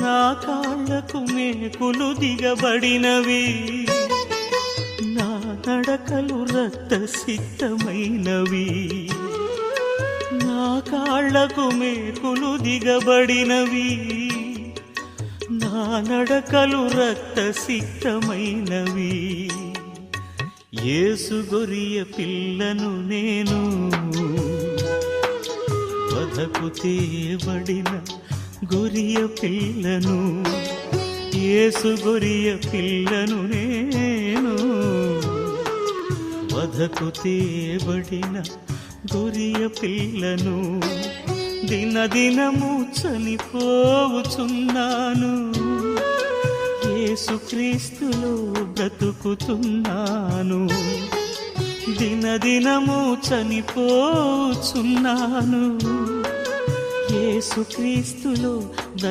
నా కాళ్ళకు మేకులు దిగబడినవి, నా నడకలు రక్తసిక్తమైనవి. నా కాళ్ళకు మేకులు దిగబడినవి, నా నడకలు రక్తసిక్తమైనవి. యేసు గొరియ పిల్లను నేను, వధకు తేబడిన గొరియ పిల్లను. యేసు గొరియ పిల్లను నేను, వధకు తేబడిన గొరియ పిల్లను. దినదినము చనిపోవుచున్నాను, యేసుక్రీస్తులో బ్రతుకుతున్నాను. దినదినము చనిపోచున్నాను, యేసుక్రీస్తులో